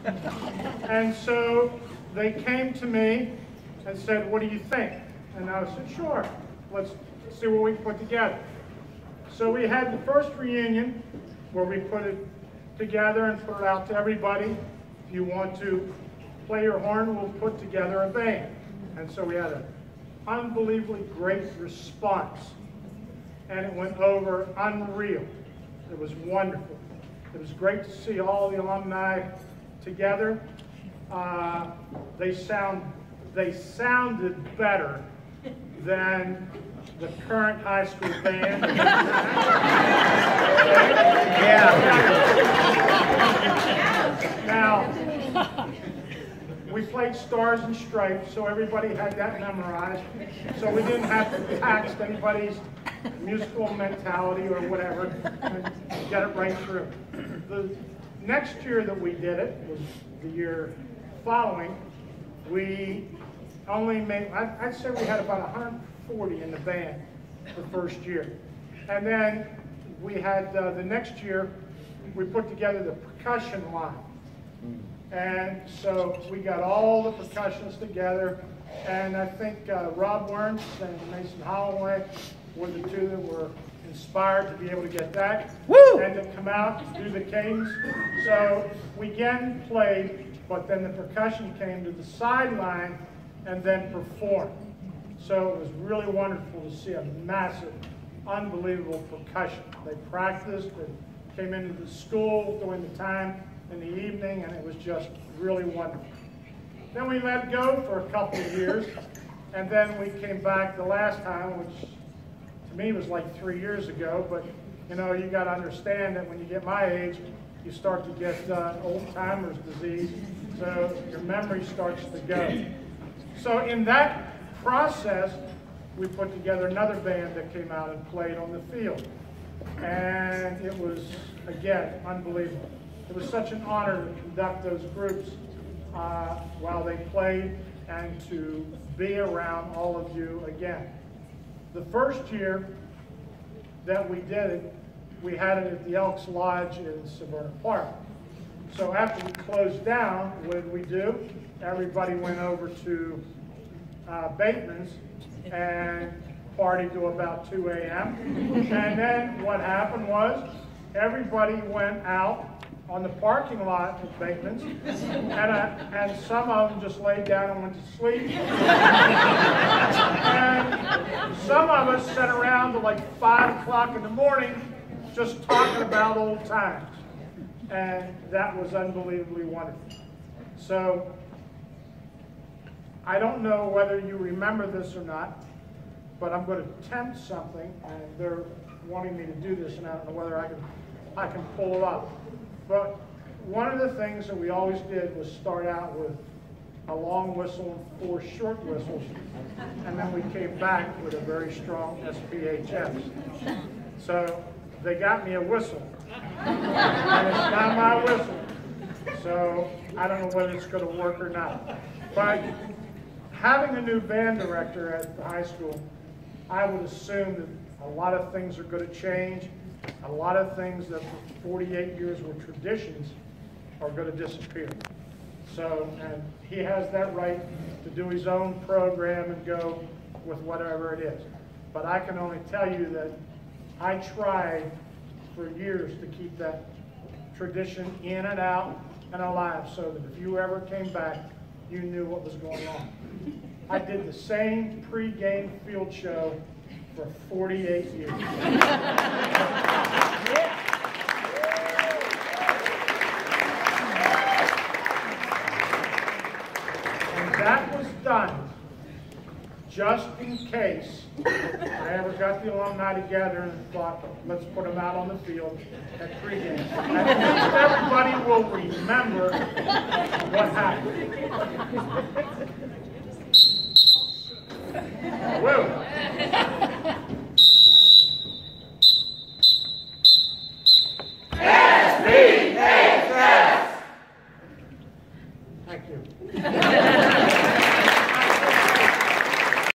And so they came to me and said, what do you think? And I said, sure, let's see what we can put together. So we had the first reunion where we put it together and put it out to everybody. If you want to play your horn, we'll put together a band. And so we had an unbelievably great response. And it went over unreal. It was wonderful. It was great to see all the alumni together. They sounded better than the current high school band. Yeah. Now, we played Stars and Stripes, so everybody had that memorized. So we didn't have to tax anybody's musical mentality or whatever and get it right through. The next year that we did it was the year following. We only made, I'd say we had about 140 in the band the first year. And then we had, the next year, we put together the percussion line. And so we got all the percussionists together, and I think Rob Wernz and Mason Holloway were the two that were inspired to be able to get that. Woo! And to come out and do the cadence. So we again played, but then the percussion came to the sideline and then performed. So it was really wonderful to see a massive, unbelievable percussion. They practiced and came into the school during the time in the evening, and it was just really wonderful. Then we let go for a couple of years, and then we came back the last time, which to me was like 3 years ago, but you know, you got to understand that when you get my age, you start to get old-timer's disease, so your memory starts to go. So in that process, we put together another band that came out and played on the field. And it was, again, unbelievable. It was such an honor to conduct those groups while they played and to be around all of you again. The first year that we did it, we had it at the Elks Lodge in Severna Park. So after we closed down, what did we do? Everybody went over to Bateman's and partied to about 2 a.m. And then what happened was everybody went out on the parking lot at Bateman's, and some of them just laid down and went to sleep. And some of us sat around till like 5 o'clock in the morning just talking about old times. And that was unbelievably wonderful. So, I don't know whether you remember this or not, but I'm going to attempt something, and they're wanting me to do this, and I don't know whether I can pull it off. But one of the things that we always did was start out with a long whistle and 4 short whistles, and then we came back with a very strong SPHS. So they got me a whistle, and it's not my whistle. So I don't know whether it's going to work or not. But having a new band director at the high school, I would assume that a lot of things are going to change. A lot of things that for 48 years were traditions are going to disappear. So, and he has that right to do his own program and go with whatever it is. But I can only tell you that I tried for years to keep that tradition in and out and alive so that if you ever came back, you knew what was going on. I did the same pre-game field show for 48 years. And that was done just in case I ever got the alumni together and thought, let's put them out on the field at pregame. At least everybody will remember what happened. Woo!